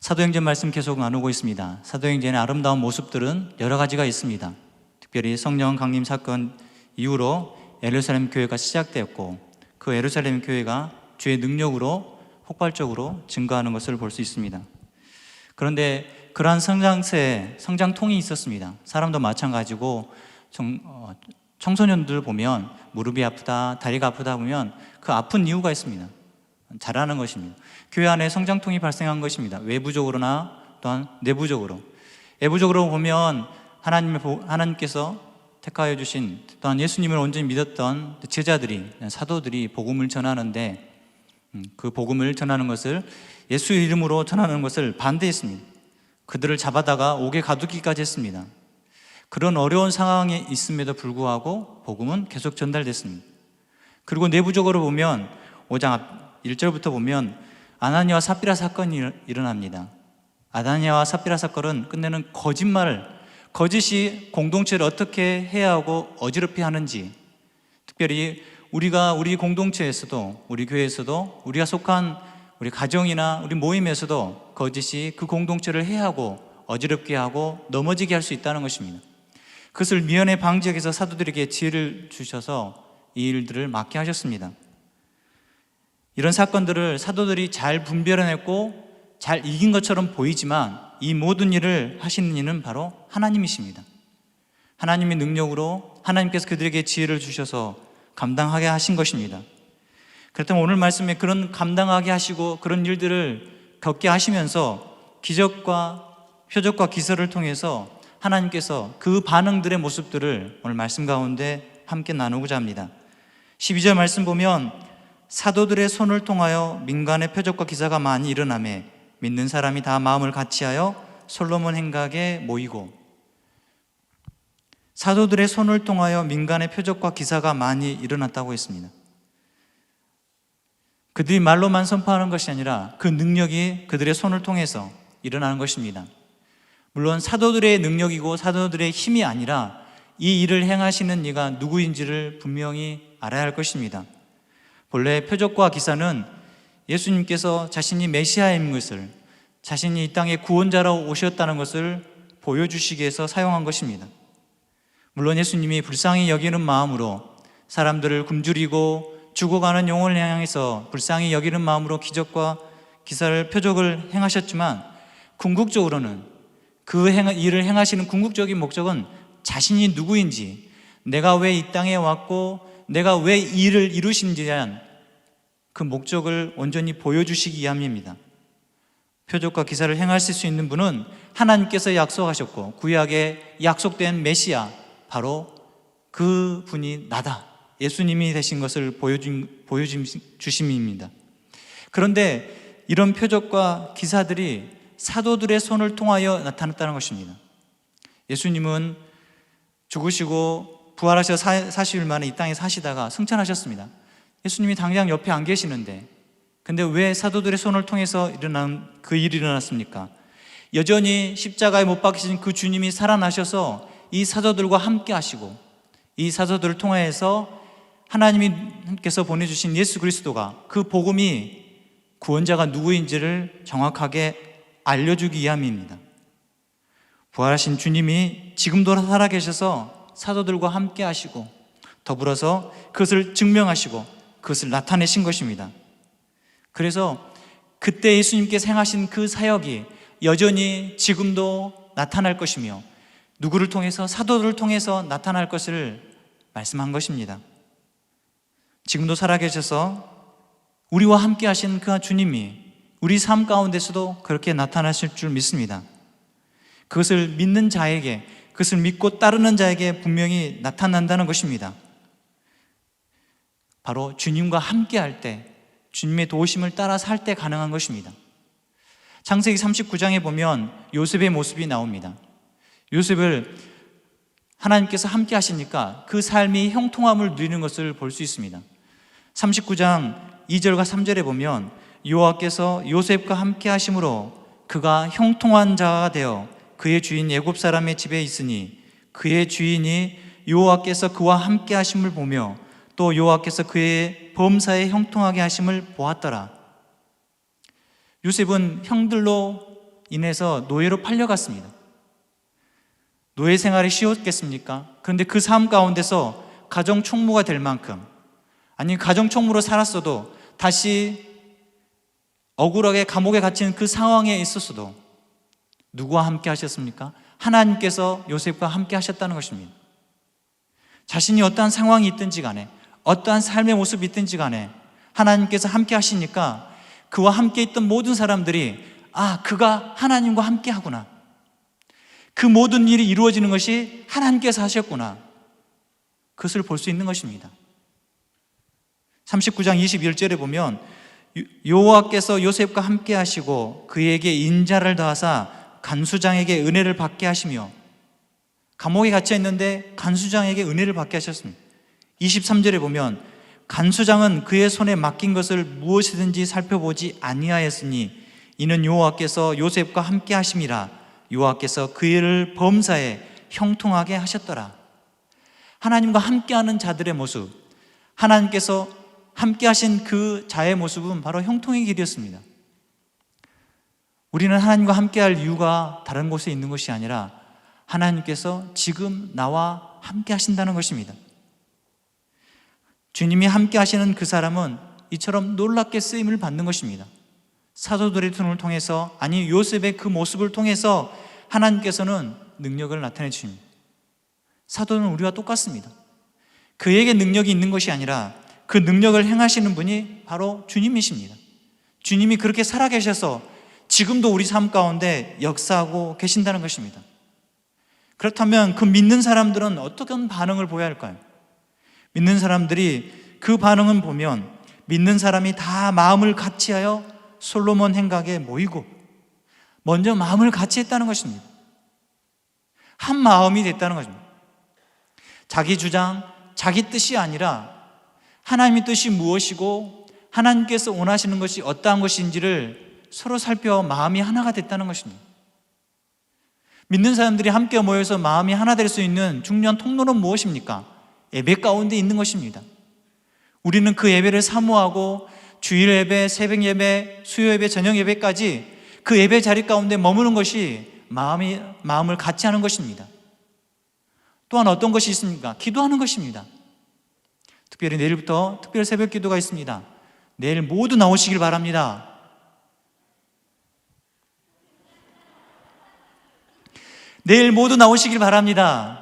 사도행전 말씀 계속 나누고 있습니다. 사도행전의 아름다운 모습들은 여러 가지가 있습니다. 특별히 성령 강림 사건 이후로 예루살렘 교회가 시작되었고, 그 예루살렘 교회가 주의 능력으로 폭발적으로 증가하는 것을 볼 수 있습니다. 그런데 그러한 성장통이 있었습니다. 사람도 마찬가지고 청소년들 보면 무릎이 아프다, 다리가 아프다 보면 그 아픈 이유가 있습니다. 잘하는 것입니다. 교회 안에 성장통이 발생한 것입니다. 외부적으로나 또한 내부적으로. 외부적으로 보면 하나님께서 택하여 주신, 또한 예수님을 온전히 믿었던 제자들이, 사도들이 복음을 전하는데, 그 복음을 전하는 것을, 예수의 이름으로 전하는 것을 반대했습니다. 그들을 잡아다가 옥에 가두기까지 했습니다. 그런 어려운 상황에 있음에도 불구하고 복음은 계속 전달됐습니다. 그리고 내부적으로 보면 5장 1절부터 보면 아나니아와 삽비라 사건이 일어납니다. 아나니아와 삽비라 사건은 끝내는 거짓이 공동체를 어떻게 해야 하고 어지럽게 하는지, 특별히 우리 공동체에서도, 우리 교회에서도, 우리가 속한 우리 가정이나 우리 모임에서도 거짓이 그 공동체를 해하고 어지럽게 하고 넘어지게 할 수 있다는 것입니다. 그것을 미연에 방지하기 위해서 사도들에게 지혜를 주셔서 이 일들을 막게 하셨습니다. 이런 사건들을 사도들이 잘 분별해냈고 잘 이긴 것처럼 보이지만, 이 모든 일을 하시는 이는 바로 하나님이십니다. 하나님의 능력으로 하나님께서 그들에게 지혜를 주셔서 감당하게 하신 것입니다. 그렇다면 오늘 말씀에 그런 감당하게 하시고 그런 일들을 겪게 하시면서 기적과 표적과 기사를 통해서 하나님께서 그 반응들의 모습들을 오늘 말씀 가운데 함께 나누고자 합니다. 12절 말씀 보면 사도들의 손을 통하여 민간의 표적과 기사가 많이 일어나매 믿는 사람이 다 마음을 같이하여 솔로몬 행각에 모이고, 사도들의 손을 통하여 민간의 표적과 기사가 많이 일어났다고 했습니다. 그들이 말로만 선포하는 것이 아니라 그 능력이 그들의 손을 통해서 일어나는 것입니다. 물론 사도들의 능력이고 사도들의 힘이 아니라 이 일을 행하시는 이가 누구인지를 분명히 알아야 할 것입니다. 본래 표적과 기사는 예수님께서 자신이 메시아인 것을, 자신이 이 땅에 구원자로 오셨다는 것을 보여주시기 위해서 사용한 것입니다. 물론 예수님이 불쌍히 여기는 마음으로 사람들을 굶주리고 죽어가는 영혼을 향해서 불쌍히 여기는 마음으로 기적과 기사를, 표적을 행하셨지만, 궁극적으로는 그 일을 행하시는 궁극적인 목적은 자신이 누구인지, 내가 왜 이 땅에 왔고 내가 왜 이 일을 이루신지에 대한 그 목적을 온전히 보여주시기 위함입니다. 표적과 기사를 행하실 수 있는 분은 하나님께서 약속하셨고 구약에 약속된 메시아, 바로 그 분이 나다, 예수님이 되신 것을 보여주심입니다. 그런데 이런 표적과 기사들이 사도들의 손을 통하여 나타났다는 것입니다. 예수님은 죽으시고 부활하셔서 40일 만에 이 땅에 사시다가 승천하셨습니다. 예수님이 당장 옆에 안 계시는데, 근데 왜 사도들의 손을 통해서 일어난 그 일이 일어났습니까? 여전히 십자가에 못 박히신 그 주님이 살아나셔서 이 사도들과 함께 하시고, 이 사도들을 통해서 하나님께서 보내주신 예수 그리스도가, 그 복음이 구원자가 누구인지를 정확하게 알려주기 위함입니다. 부활하신 주님이 지금도 살아계셔서 사도들과 함께 하시고 더불어서 그것을 증명하시고 그것을 나타내신 것입니다. 그래서 그때 예수님께서 행하신 그 사역이 여전히 지금도 나타날 것이며, 누구를 통해서? 사도들을 통해서 나타날 것을 말씀한 것입니다. 지금도 살아계셔서 우리와 함께 하신 그 주님이 우리 삶 가운데서도 그렇게 나타나실 줄 믿습니다. 그것을 믿는 자에게, 그것을 믿고 따르는 자에게 분명히 나타난다는 것입니다. 바로 주님과 함께 할 때, 주님의 도우심을 따라 살 때 가능한 것입니다. 창세기 39장에 보면 요셉의 모습이 나옵니다. 요셉을 하나님께서 함께 하시니까 그 삶이 형통함을 누리는 것을 볼 수 있습니다. 39장 2절과 3절에 보면 여호와께서 요셉과 함께 하심으로 그가 형통한 자가 되어 그의 주인 애굽 사람의 집에 있으니 그의 주인이 여호와께서 그와 함께 하심을 보며 또 여호와께서 그의 범사에 형통하게 하심을 보았더라. 요셉은 형들로 인해서 노예로 팔려갔습니다. 노예 생활이 쉬웠겠습니까? 그런데 그 삶 가운데서 가정 총무가 될 만큼, 아니 가정 총무로 살았어도 다시 억울하게 감옥에 갇힌 그 상황에 있었어도 누구와 함께 하셨습니까? 하나님께서 요셉과 함께 하셨다는 것입니다. 자신이 어떠한 상황이 있든지 간에, 어떠한 삶의 모습이 있든지 간에 하나님께서 함께 하시니까 그와 함께 있던 모든 사람들이 그가 하나님과 함께 하구나, 그 모든 일이 이루어지는 것이 하나님께서 하셨구나, 그것을 볼 수 있는 것입니다. 39장 21절에 보면 여호와께서 요셉과 함께 하시고 그에게 인자를 더하사 간수장에게 은혜를 받게 하시며, 감옥에 갇혀 있는데 간수장에게 은혜를 받게 하셨습니다. 23절에 보면 간수장은 그의 손에 맡긴 것을 무엇이든지 살펴보지 아니하였으니 이는 여호와께서 요셉과 함께 하심이라. 여호와께서 그를 범사에 형통하게 하셨더라. 하나님과 함께하는 자들의 모습, 하나님께서 함께 하신 그 자의 모습은 바로 형통의 길이었습니다. 우리는 하나님과 함께할 이유가 다른 곳에 있는 것이 아니라 하나님께서 지금 나와 함께 하신다는 것입니다. 주님이 함께 하시는 그 사람은 이처럼 놀랍게 쓰임을 받는 것입니다. 사도들의 손을 통해서, 아니 요셉의 그 모습을 통해서 하나님께서는 능력을 나타내 주십니다. 사도는 우리와 똑같습니다. 그에게 능력이 있는 것이 아니라 그 능력을 행하시는 분이 바로 주님이십니다. 주님이 그렇게 살아계셔서 지금도 우리 삶 가운데 역사하고 계신다는 것입니다. 그렇다면 그 믿는 사람들은 어떤 반응을 보여야 할까요? 믿는 사람들이 그 반응은 보면, 믿는 사람이 다 마음을 같이하여 솔로몬 행각에 모이고 먼저 마음을 같이 했다는 것입니다. 한 마음이 됐다는 것입니다. 자기 주장, 자기 뜻이 아니라 하나님의 뜻이 무엇이고 하나님께서 원하시는 것이 어떠한 것인지를 서로 살펴 마음이 하나가 됐다는 것입니다. 믿는 사람들이 함께 모여서 마음이 하나 될 수 있는 중요한 통로는 무엇입니까? 예배 가운데 있는 것입니다. 우리는 그 예배를 사모하고 주일 예배, 새벽 예배, 수요 예배, 저녁 예배까지 그 예배 자리 가운데 머무는 것이 마음을 같이 하는 것입니다. 또한 어떤 것이 있습니까? 기도하는 것입니다. 특별히 내일부터 특별 새벽 기도가 있습니다. 내일 모두 나오시길 바랍니다. 내일 모두 나오시길 바랍니다.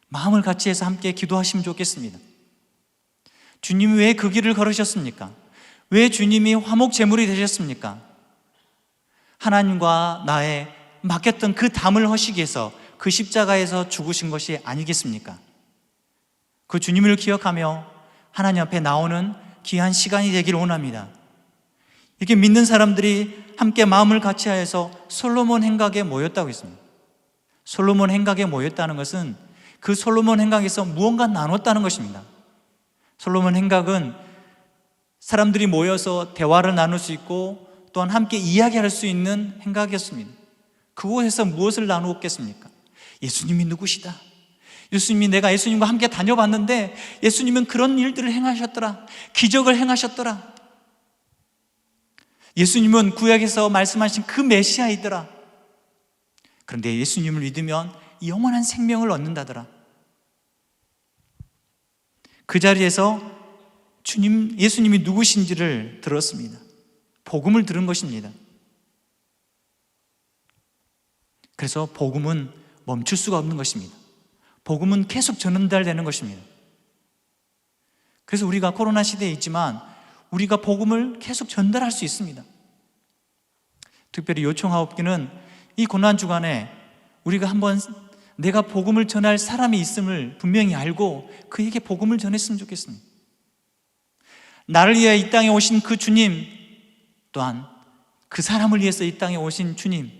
마음을 같이 해서 함께 기도하시면 좋겠습니다. 주님이 왜 그 길을 걸으셨습니까? 왜 주님이 화목 제물이 되셨습니까? 하나님과 나의 맡겼던 그 담을 허시기 위해서 그 십자가에서 죽으신 것이 아니겠습니까? 그 주님을 기억하며 하나님 앞에 나오는 귀한 시간이 되기를 원합니다. 이렇게 믿는 사람들이 함께 마음을 같이 하여서 솔로몬 행각에 모였다고 했습니다. 솔로몬 행각에 모였다는 것은 그 솔로몬 행각에서 무언가 나눴다는 것입니다. 솔로몬 행각은 사람들이 모여서 대화를 나눌 수 있고 또한 함께 이야기할 수 있는 행각이었습니다. 그곳에서 무엇을 나누었겠습니까? 예수님이 누구시다, 예수님이, 내가 예수님과 함께 다녀봤는데 예수님은 그런 일들을 행하셨더라, 기적을 행하셨더라, 예수님은 구약에서 말씀하신 그 메시아이더라, 그런데 예수님을 믿으면 영원한 생명을 얻는다더라. 그 자리에서 예수님이 누구신지를 들었습니다. 복음을 들은 것입니다. 그래서 복음은 멈출 수가 없는 것입니다. 복음은 계속 전달되는 것입니다. 그래서 우리가 코로나 시대에 있지만 우리가 복음을 계속 전달할 수 있습니다. 특별히 요청하옵기는 이 고난주간에 우리가 한번 내가 복음을 전할 사람이 있음을 분명히 알고 그에게 복음을 전했으면 좋겠습니다. 나를 위해 이 땅에 오신 그 주님, 또한 그 사람을 위해서 이 땅에 오신 주님,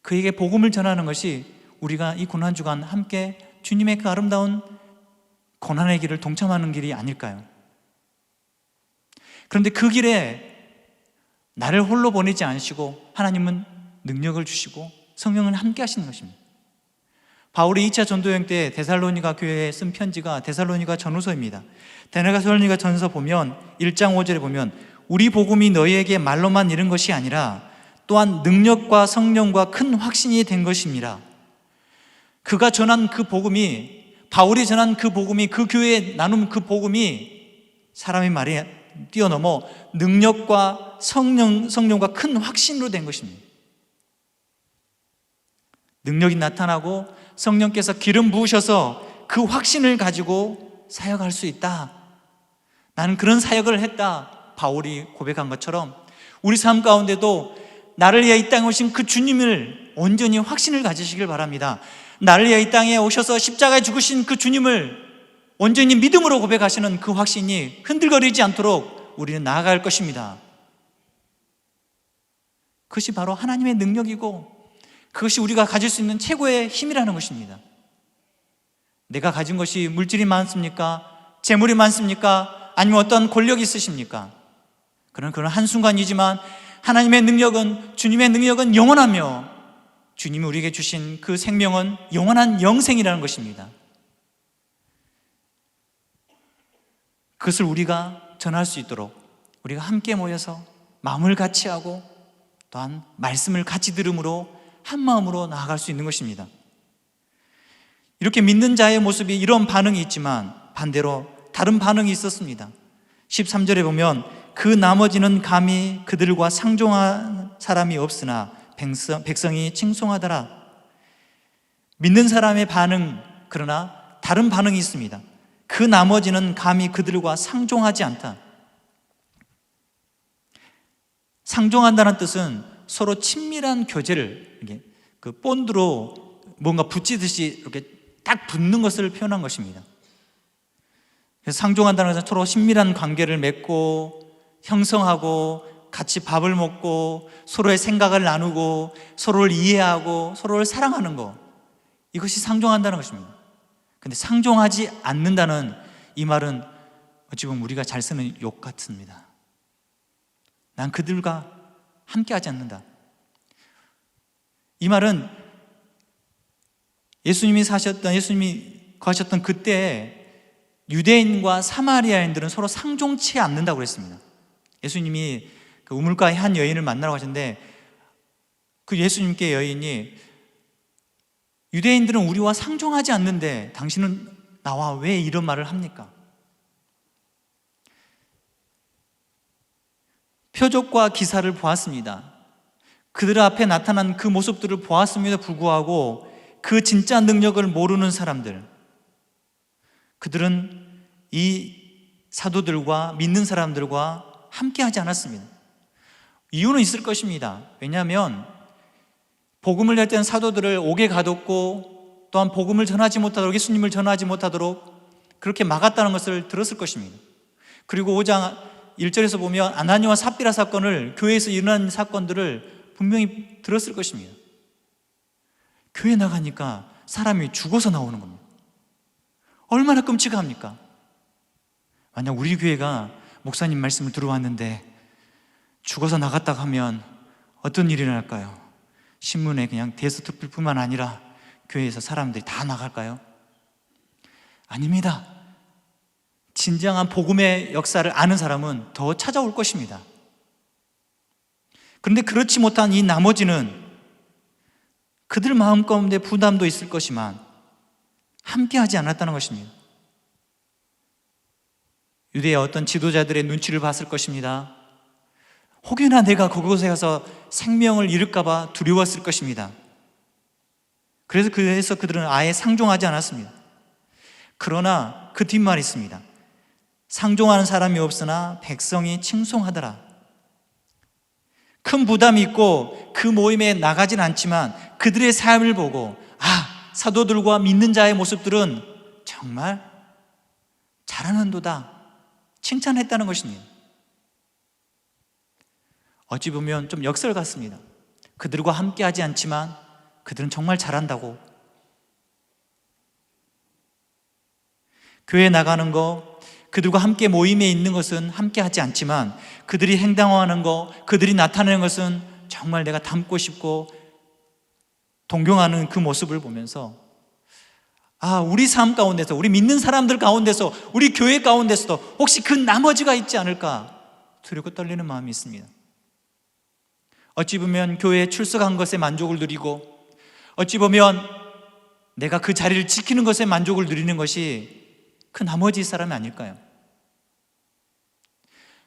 그에게 복음을 전하는 것이 우리가 이 고난주간 함께 주님의 그 아름다운 고난의 길을 동참하는 길이 아닐까요? 그런데 그 길에 나를 홀로 보내지 않으시고 하나님은 능력을 주시고 성령은 함께 하시는 것입니다. 바울이 2차 전도여행 때 데살로니가 교회에 쓴 편지가 데살로니가 전후서입니다. 데살로니가 전서 보면 1장 5절에 보면 우리 복음이 너희에게 말로만 이른 것이 아니라 또한 능력과 성령과 큰 확신이 된 것입니다. 그가 전한 그 복음이, 바울이 전한 그 복음이, 그 교회에 나눈 그 복음이 사람의 말에 뛰어넘어 능력과 성령과 큰 확신으로 된 것입니다. 능력이 나타나고 성령께서 기름 부으셔서 그 확신을 가지고 사역할 수 있다. 나는 그런 사역을 했다. 바울이 고백한 것처럼 우리 삶 가운데도 나를 위해 이 땅에 오신 그 주님을 온전히 확신을 가지시길 바랍니다. 나를 위해 이 땅에 오셔서 십자가에 죽으신 그 주님을 온전히 믿음으로 고백하시는 그 확신이 흔들거리지 않도록 우리는 나아갈 것입니다. 그것이 바로 하나님의 능력이고 그것이 우리가 가질 수 있는 최고의 힘이라는 것입니다. 내가 가진 것이 물질이 많습니까? 재물이 많습니까? 아니면 어떤 권력이 있으십니까? 그런 한순간이지만 하나님의 능력은, 주님의 능력은 영원하며 주님이 우리에게 주신 그 생명은 영원한 영생이라는 것입니다. 그것을 우리가 전할 수 있도록 우리가 함께 모여서 마음을 같이 하고 또한 말씀을 같이 들음으로 한 마음으로 나아갈 수 있는 것입니다. 이렇게 믿는 자의 모습이 이런 반응이 있지만 반대로 다른 반응이 있었습니다. 13절에 보면 그 나머지는 감히 그들과 상종한 사람이 없으나 백성이 칭송하더라. 믿는 사람의 반응, 그러나 다른 반응이 있습니다. 그 나머지는 감히 그들과 상종하지 않다. 상종한다는 뜻은 서로 친밀한 교제를 그 본드로 뭔가 붙이듯이 이렇게 딱 붙는 것을 표현한 것입니다. 그래서 상종한다는 것은 서로 친밀한 관계를 맺고 형성하고 같이 밥을 먹고 서로의 생각을 나누고 서로를 이해하고 서로를 사랑하는 것, 이것이 상종한다는 것입니다. 근데 상종하지 않는다는 이 말은 어찌 보면 우리가 잘 쓰는 욕 같습니다. 난 그들과 함께하지 않는다. 이 말은 예수님이 거하셨던 그때 유대인과 사마리아인들은 서로 상종치 않는다고 그랬습니다. 예수님이 그 우물가에 한 여인을 만나러 가셨는데 그 예수님께 여인이 유대인들은 우리와 상종하지 않는데 당신은 나와 왜 이런 말을 합니까? 표적과 기사를 보았습니다. 그들 앞에 나타난 그 모습들을 보았음에도 불구하고 그 진짜 능력을 모르는 사람들, 그들은 이 사도들과 믿는 사람들과 함께하지 않았습니다. 이유는 있을 것입니다. 왜냐하면 복음을 낼 때는 사도들을 옥에 가뒀고 또한 복음을 전하지 못하도록, 예수님을 전하지 못하도록 그렇게 막았다는 것을 들었을 것입니다. 그리고 5장 1절에서 보면 아나니와 삽비라 사건을, 교회에서 일어난 사건들을 분명히 들었을 것입니다. 교회 나가니까 사람이 죽어서 나오는 겁니다. 얼마나 끔찍합니까? 만약 우리 교회가 목사님 말씀을 들어왔는데 죽어서 나갔다고 하면 어떤 일이 일어날까요? 신문에 그냥 데스크필 뿐만 아니라 교회에서 사람들이 다 나갈까요? 아닙니다. 진정한 복음의 역사를 아는 사람은 더 찾아올 것입니다. 그런데 그렇지 못한 이 나머지는 그들 마음 가운데 부담도 있을 것이지만 함께하지 않았다는 것입니다. 유대의 어떤 지도자들의 눈치를 봤을 것입니다. 혹여나 내가 그곳에 가서 생명을 잃을까 봐 두려웠을 것입니다. 그래서 그들은 아예 상종하지 않았습니다. 그러나 그 뒷말이 있습니다. 상종하는 사람이 없으나 백성이 칭송하더라. 큰 부담이 있고 그 모임에 나가진 않지만 그들의 삶을 보고 사도들과 믿는 자의 모습들은 정말 잘하는도다 칭찬했다는 것입니다. 어찌 보면 좀 역설 같습니다. 그들과 함께하지 않지만 그들은 정말 잘한다고. 교회에 나가는 거, 그들과 함께 모임에 있는 것은 함께하지 않지만 그들이 행동하는 거, 그들이 나타내는 것은 정말 내가 닮고 싶고 동경하는 그 모습을 보면서 우리 삶 가운데서, 우리 믿는 사람들 가운데서, 우리 교회 가운데서도 혹시 그 나머지가 있지 않을까 두렵고 떨리는 마음이 있습니다. 어찌 보면 교회에 출석한 것에 만족을 누리고, 어찌 보면 내가 그 자리를 지키는 것에 만족을 누리는 것이 그 나머지 사람이 아닐까요?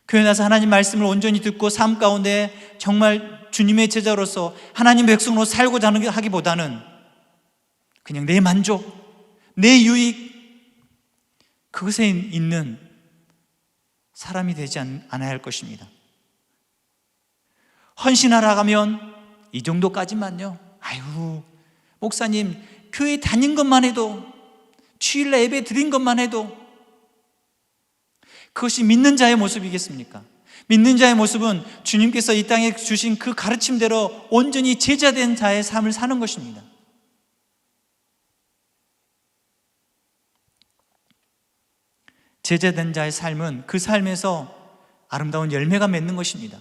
교회 나서 하나님 말씀을 온전히 듣고 삶 가운데 정말 주님의 제자로서 하나님 백성으로 살고자 하기보다는 그냥 내 만족, 내 유익, 그것에 있는 사람이 되지 않아야 할 것입니다. 헌신하라 하면 이 정도까지만요. 아유, 목사님 교회 다닌 것만 해도, 주일날 예배 드린 것만 해도 그것이 믿는 자의 모습이겠습니까? 믿는 자의 모습은 주님께서 이 땅에 주신 그 가르침대로 온전히 제자된 자의 삶을 사는 것입니다. 제자된 자의 삶은 그 삶에서 아름다운 열매가 맺는 것입니다.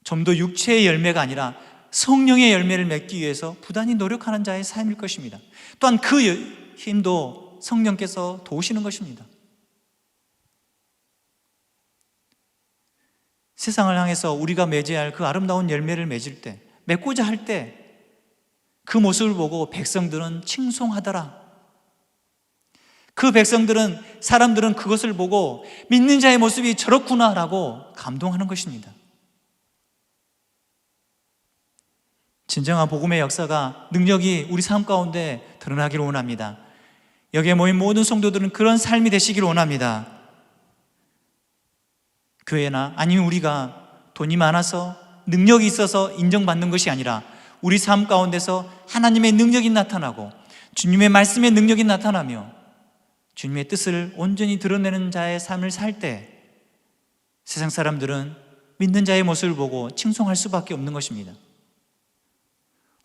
좀 더 육체의 열매가 아니라 성령의 열매를 맺기 위해서 부단히 노력하는 자의 삶일 것입니다. 또한 그 힘도 성령께서 도우시는 것입니다. 세상을 향해서 우리가 맺어야 할 그 아름다운 열매를 맺고자 할 때 그 모습을 보고 백성들은 칭송하더라. 그 사람들은 그것을 보고 믿는 자의 모습이 저렇구나라고 감동하는 것입니다. 진정한 복음의 역사가, 능력이 우리 삶 가운데 드러나기를 원합니다. 여기에 모인 모든 성도들은 그런 삶이 되시기를 원합니다. 교회나 아니면 우리가 돈이 많아서 능력이 있어서 인정받는 것이 아니라 우리 삶 가운데서 하나님의 능력이 나타나고 주님의 말씀의 능력이 나타나며 주님의 뜻을 온전히 드러내는 자의 삶을 살 때 세상 사람들은 믿는 자의 모습을 보고 칭송할 수밖에 없는 것입니다.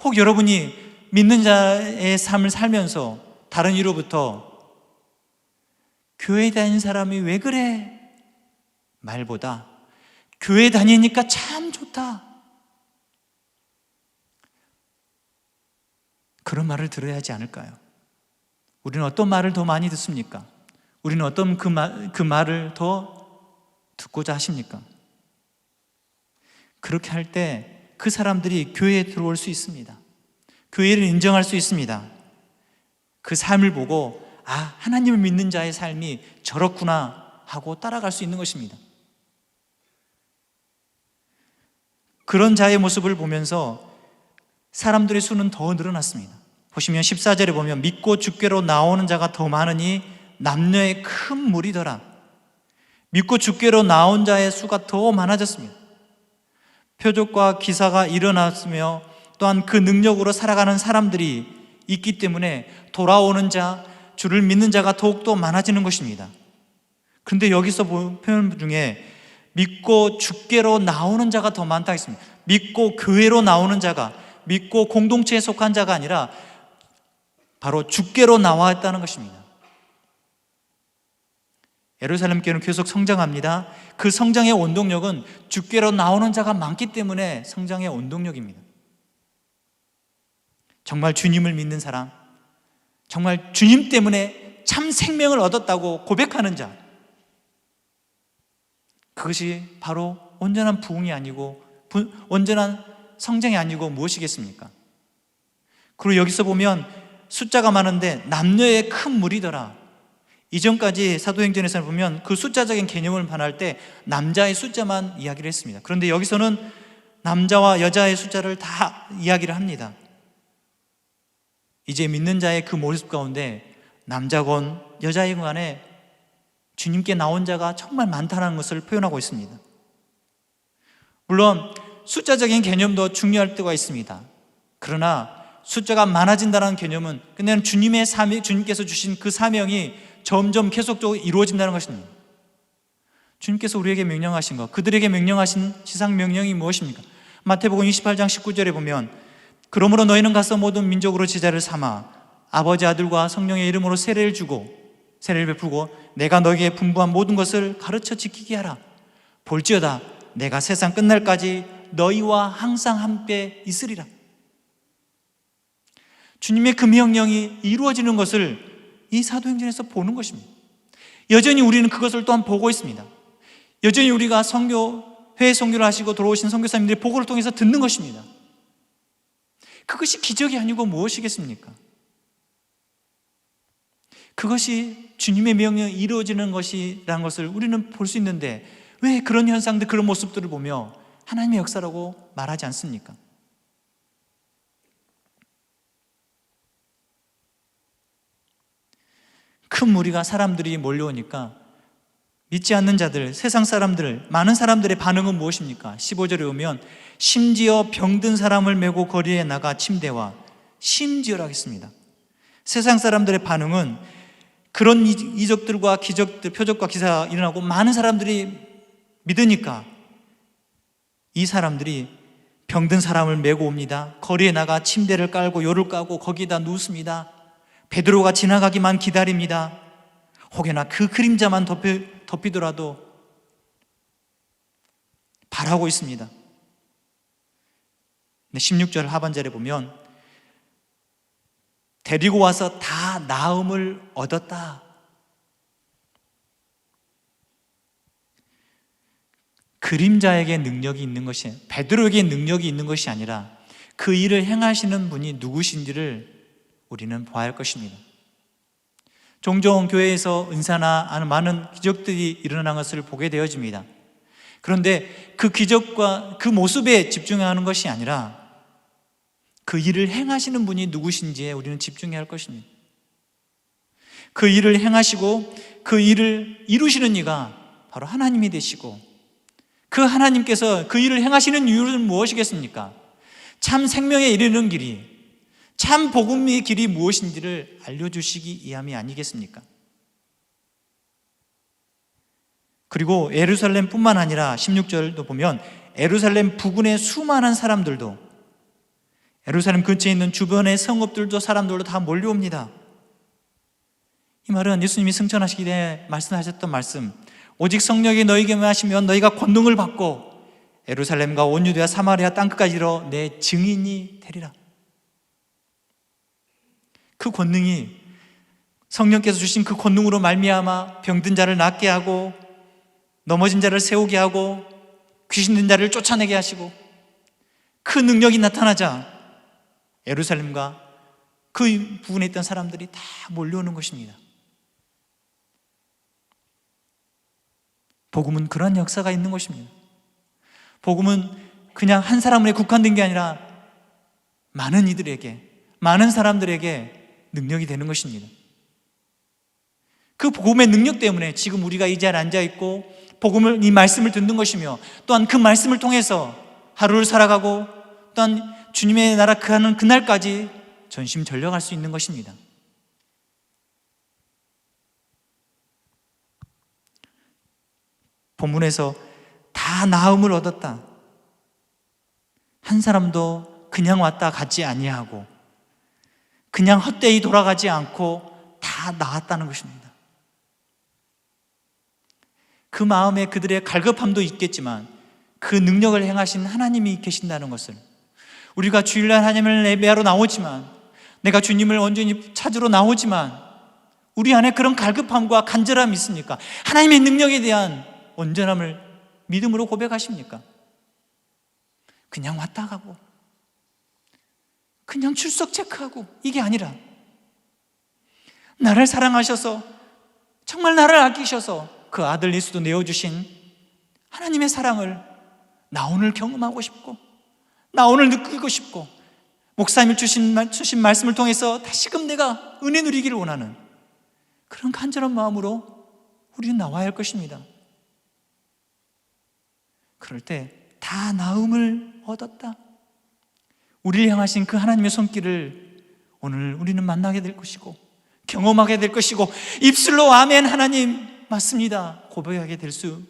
혹 여러분이 믿는 자의 삶을 살면서 다른 이로부터 교회 다니는 사람이 왜 그래? 말보다 교회 다니니까 참 좋다, 그런 말을 들어야 하지 않을까요? 우리는 어떤 말을 더 많이 듣습니까? 우리는 어떤 그 말을 더 듣고자 하십니까? 그렇게 할 때 그 사람들이 교회에 들어올 수 있습니다. 교회를 인정할 수 있습니다. 그 삶을 보고 아, 하나님을 믿는 자의 삶이 저렇구나 하고 따라갈 수 있는 것입니다. 그런 자의 모습을 보면서 사람들의 수는 더 늘어났습니다. 보시면 14절에 보면 믿고 주께로 나오는 자가 더 많으니 남녀의 큰 무리더라. 믿고 주께로 나온 자의 수가 더 많아졌습니다. 표적과 기사가 일어났으며 또한 그 능력으로 살아가는 사람들이 있기 때문에 돌아오는 자, 주를 믿는 자가 더욱더 많아지는 것입니다. 그런데 여기서 본 표현 중에 믿고 주께로 나오는 자가 더 많다 했습니다. 믿고 교회로 나오는 자가, 믿고 공동체에 속한 자가 아니라 바로 주께로 나왔다는 것입니다. 예루살렘 교회는 계속 성장합니다. 그 성장의 원동력은 주께로 나오는 자가 많기 때문에 성장의 원동력입니다. 정말 주님을 믿는 사람, 정말 주님 때문에 참 생명을 얻었다고 고백하는 자, 그것이 바로 온전한 부흥이 아니고 온전한 성장이 아니고 무엇이겠습니까? 그리고 여기서 보면 숫자가 많은데 남녀의 큰 무리더라. 이전까지 사도행전에서 보면 그 숫자적인 개념을 반할 때 남자의 숫자만 이야기를 했습니다. 그런데 여기서는 남자와 여자의 숫자를 다 이야기를 합니다. 이제 믿는 자의 그 모습 가운데 남자건 여자이건 간에 주님께 나온 자가 정말 많다는 것을 표현하고 있습니다. 물론 숫자적인 개념도 중요할 때가 있습니다. 그러나 숫자가 많아진다는 개념은 그냥 주님께서 주신 그 사명이 점점 계속적으로 이루어진다는 것입니다. 주님께서 우리에게 명령하신 것, 그들에게 명령하신 지상 명령이 무엇입니까? 마태복음 28장 19절에 보면 그러므로 너희는 가서 모든 민족으로 제자를 삼아 아버지 아들과 성령의 이름으로 세례를 베풀고 내가 너희에게 분부한 모든 것을 가르쳐 지키게 하라. 볼지어다 내가 세상 끝날까지 너희와 항상 함께 있으리라. 주님의 그 명령이 이루어지는 것을 이 사도행전에서 보는 것입니다. 여전히 우리는 그것을 또한 보고 있습니다. 여전히 우리가 선교 해외 선교를 하시고 돌아오신 선교사님들의 보고를 통해서 듣는 것입니다. 그것이 기적이 아니고 무엇이겠습니까? 그것이 주님의 명령이 이루어지는 것이라는 것을 우리는 볼 수 있는데 왜 그런 현상들, 그런 모습들을 보며 하나님의 역사라고 말하지 않습니까? 큰 무리가 사람들이 몰려오니까 믿지 않는 자들, 세상 사람들, 많은 사람들의 반응은 무엇입니까? 15절에 오면 심지어 병든 사람을 메고 거리에 나가 침대와 심지어라고 했습니다. 세상 사람들의 반응은 그런 이적들과 기적들, 표적과 기사가 일어나고 많은 사람들이 믿으니까 이 사람들이 병든 사람을 메고 옵니다. 거리에 나가 침대를 깔고 요를 까고 거기다 누웠습니다. 베드로가 지나가기만 기다립니다. 혹여나 그 그림자만 덮이더라도 바라고 있습니다. 16절 하반절에 보면 데리고 와서 다 나음을 얻었다. 그림자에게 능력이 있는 것이, 베드로에게 능력이 있는 것이 아니라 그 일을 행하시는 분이 누구신지를 우리는 봐야 할 것입니다. 종종 교회에서 은사나 많은 기적들이 일어나는 것을 보게 되어집니다. 그런데 그 기적과 그 모습에 집중하는 것이 아니라 그 일을 행하시는 분이 누구신지에 우리는 집중해야 할 것입니다. 그 일을 행하시고 그 일을 이루시는 이가 바로 하나님이 되시고, 그 하나님께서 그 일을 행하시는 이유는 무엇이겠습니까? 참 생명에 이르는 길이, 참 복음의 길이 무엇인지를 알려주시기 위함이 아니겠습니까? 그리고 예루살렘뿐만 아니라 16절도 보면 예루살렘 부근의 수많은 사람들도, 예루살렘 근처에 있는 주변의 성읍들도 사람들도 다 몰려옵니다. 이 말은 예수님이 승천하시기 전에 말씀하셨던 말씀, 오직 성령이 너희에게만 하시면 너희가 권능을 받고 예루살렘과 온 유대와 사마리아 땅끝까지 이르러 내 증인이 되리라. 그 권능이, 성령께서 주신 그 권능으로 말미암아 병든 자를 낫게 하고 넘어진 자를 세우게 하고 귀신 든 자를 쫓아내게 하시고, 그 능력이 나타나자 예루살렘과 그 부근에 있던 사람들이 다 몰려오는 것입니다. 복음은 그런 역사가 있는 것입니다. 복음은 그냥 한 사람에 국한된 게 아니라 많은 이들에게, 많은 사람들에게 능력이 되는 것입니다. 그 복음의 능력 때문에 지금 우리가 이 자리에 앉아있고 복음을, 이 말씀을 듣는 것이며, 또한 그 말씀을 통해서 하루를 살아가고 또한 주님의 나라 하는 그날까지 전심전력할 수 있는 것입니다. 본문에서 다 나음을 얻었다. 한 사람도 그냥 왔다 갔지 아니하고 그냥 헛되이 돌아가지 않고 다 나았다는 것입니다. 그 마음에 그들의 갈급함도 있겠지만 그 능력을 행하신 하나님이 계신다는 것을, 우리가 주일날 하나님을 예배하러 나오지만, 내가 주님을 온전히 찾으러 나오지만 우리 안에 그런 갈급함과 간절함이 있습니까? 하나님의 능력에 대한 온전함을 믿음으로 고백하십니까? 그냥 왔다 가고 그냥 출석 체크하고 이게 아니라 나를 사랑하셔서, 정말 나를 아끼셔서 그 아들 예수도 내어주신 하나님의 사랑을 나 오늘 경험하고 싶고, 나 오늘 느끼고 싶고, 목사님이 주신 말씀을 통해서 다시금 내가 은혜 누리기를 원하는 그런 간절한 마음으로 우리는 나와야 할 것입니다. 그럴 때 다 나음을 얻었다. 우리를 향하신 그 하나님의 손길을 오늘 우리는 만나게 될 것이고 경험하게 될 것이고, 입술로 아멘 하나님 맞습니다 고백하게 될 수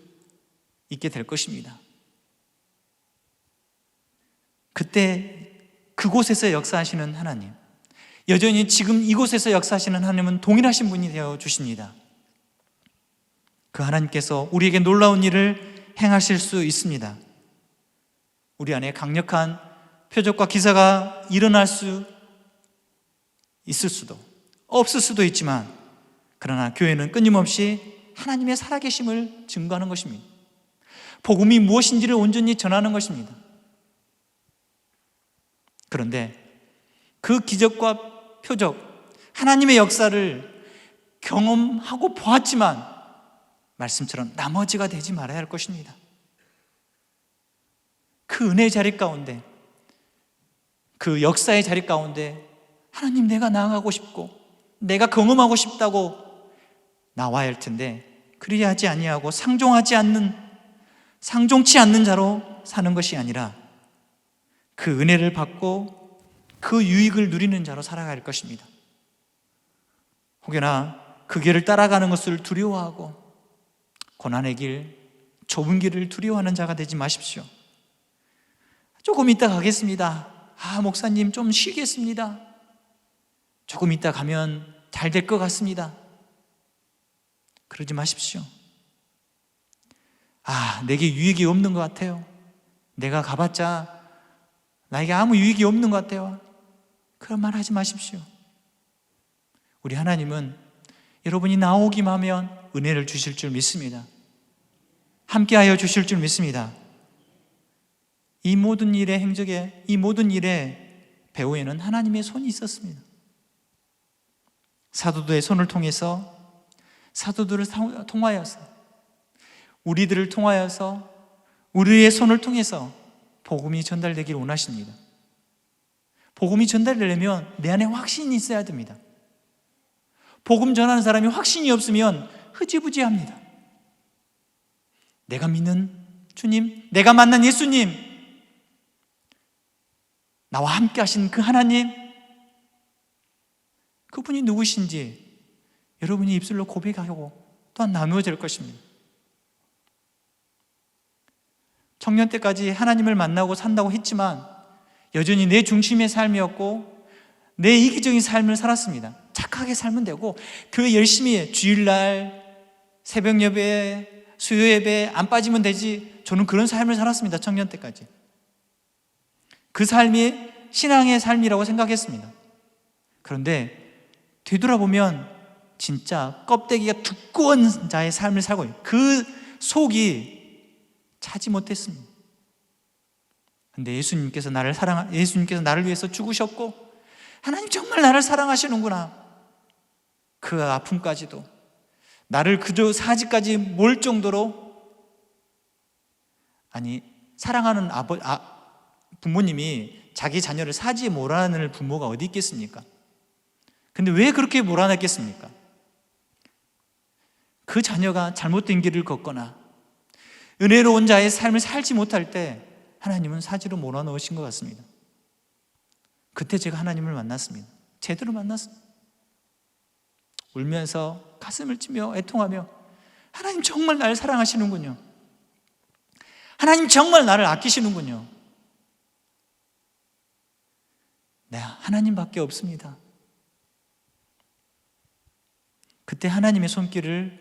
있게 될 것입니다. 그때 그곳에서 역사하시는 하나님, 여전히 지금 이곳에서 역사하시는 하나님은 동일하신 분이 되어 주십니다. 그 하나님께서 우리에게 놀라운 일을 행하실 수 있습니다. 우리 안에 강력한 표적과 기사가 일어날 수 있을 수도 없을 수도 있지만, 그러나 교회는 끊임없이 하나님의 살아계심을 증거하는 것입니다. 복음이 무엇인지를 온전히 전하는 것입니다. 그런데 그 기적과 표적, 하나님의 역사를 경험하고 보았지만 말씀처럼 나머지가 되지 말아야 할 것입니다. 그 은혜의 자리 가운데, 그 역사의 자리 가운데 하나님, 내가 나아가고 싶고 내가 경험하고 싶다고 나와야 할 텐데, 그리하지 아니하고 상종치 않는 자로 사는 것이 아니라 그 은혜를 받고 그 유익을 누리는 자로 살아갈 것입니다. 혹여나 그 길을 따라가는 것을 두려워하고 고난의 길, 좁은 길을 두려워하는 자가 되지 마십시오. 조금 이따 가겠습니다. 목사님 좀 쉬겠습니다. 조금 이따 가면 잘 될 것 같습니다. 그러지 마십시오. 내게 유익이 없는 것 같아요. 내가 가봤자 나에게 아무 유익이 없는 것 같아요. 그런 말 하지 마십시오. 우리 하나님은 여러분이 나오기만 하면 은혜를 주실 줄 믿습니다. 함께하여 주실 줄 믿습니다. 이 모든 일의 행적에, 이 모든 일의 배후에는 하나님의 손이 있었습니다. 사도들의 손을 통해서, 사도들을 통하여서, 우리들을 통하여서, 우리의 손을 통해서 복음이 전달되기를 원하십니다. 복음이 전달되려면 내 안에 확신이 있어야 됩니다. 복음 전하는 사람이 확신이 없으면 흐지부지합니다. 내가 믿는 주님, 내가 만난 예수님, 나와 함께 하신 그 하나님, 그분이 누구신지 여러분이 입술로 고백하고 또한 나누어질 것입니다. 청년 때까지 하나님을 만나고 산다고 했지만 여전히 내 중심의 삶이었고 내 이기적인 삶을 살았습니다. 착하게 살면 되고 교회 열심히 주일날 새벽 예배, 수요 예배 안 빠지면 되지, 저는 그런 삶을 살았습니다. 청년 때까지. 그 삶이 신앙의 삶이라고 생각했습니다. 그런데 되돌아보면 진짜 껍데기가 두꺼운 자의 삶을 살고 있어요. 그 속이 차지 못했습니다. 근데 예수님께서 나를 위해서 죽으셨고, 하나님 정말 나를 사랑하시는구나. 그 아픔까지도 나를 그저 사지까지 몰 정도로, 사랑하는 부모님이 자기 자녀를 사지에 몰아넣을 부모가 어디 있겠습니까? 근데 왜 그렇게 몰아넣겠습니까? 그 자녀가 잘못된 길을 걷거나 은혜로운 자의 삶을 살지 못할 때 하나님은 사지로 몰아넣으신 것 같습니다. 그때 제가 하나님을 만났습니다. 제대로 만났습니다. 울면서 가슴을 찌며 애통하며, 하나님 정말 나를 사랑하시는군요. 하나님 정말 나를 아끼시는군요. 네, 하나님밖에 없습니다. 그때 하나님의 손길을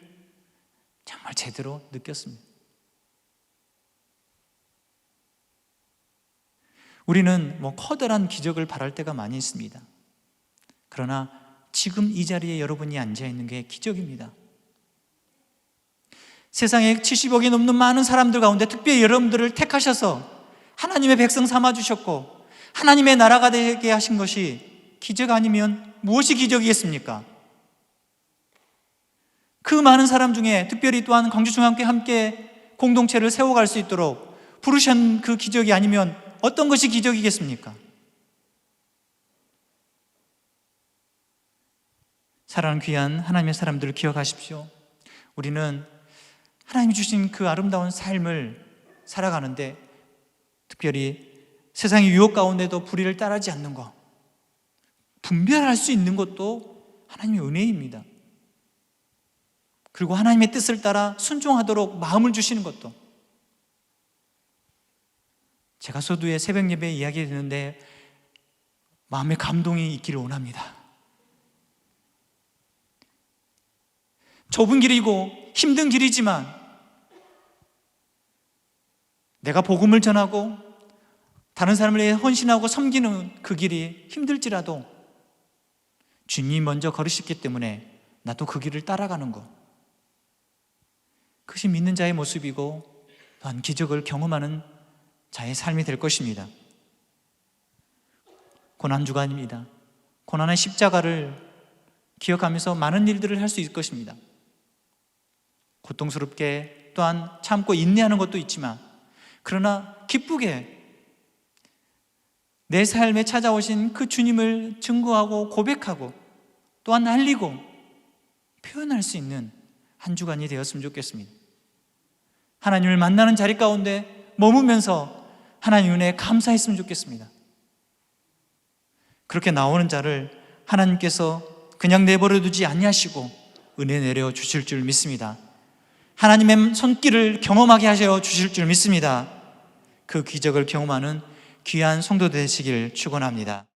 정말 제대로 느꼈습니다. 우리는 커다란 기적을 바랄 때가 많이 있습니다. 그러나 지금 이 자리에 여러분이 앉아있는 게 기적입니다. 세상에 70억이 넘는 많은 사람들 가운데 특별히 여러분들을 택하셔서 하나님의 백성 삼아주셨고 하나님의 나라가 되게 하신 것이 기적 아니면 무엇이 기적이겠습니까? 그 많은 사람 중에 특별히 또한 광주중앙교회 함께 공동체를 세워갈 수 있도록 부르신 그 기적이 아니면 어떤 것이 기적이겠습니까? 사랑하는 귀한 하나님의 사람들을 기억하십시오. 우리는 하나님이 주신 그 아름다운 삶을 살아가는데, 특별히 세상의 유혹 가운데도 불의를 따르지 않는 것, 분별할 수 있는 것도 하나님의 은혜입니다. 그리고 하나님의 뜻을 따라 순종하도록 마음을 주시는 것도. 제가 서두에 새벽 예배 이야기 듣는데 마음의 감동이 있기를 원합니다. 좁은 길이고 힘든 길이지만 내가 복음을 전하고 다른 사람을 위해 헌신하고 섬기는 그 길이 힘들지라도 주님이 먼저 걸으셨기 때문에 나도 그 길을 따라가는 것, 그것이 믿는 자의 모습이고 또한 기적을 경험하는 자의 삶이 될 것입니다. 고난주간입니다. 고난의 십자가를 기억하면서 많은 일들을 할 수 있을 것입니다. 고통스럽게 또한 참고 인내하는 것도 있지만, 그러나 기쁘게 내 삶에 찾아오신 그 주님을 증거하고 고백하고 또한 알리고 표현할 수 있는 한 주간이 되었으면 좋겠습니다. 하나님을 만나는 자리 가운데 머무면서 하나님 은혜에 감사했으면 좋겠습니다. 그렇게 나오는 자를 하나님께서 그냥 내버려 두지 아니하시고 은혜 내려 주실 줄 믿습니다. 하나님의 손길을 경험하게 하셔 주실 줄 믿습니다. 그 기적을 경험하는 귀한 성도 되시길 축원합니다.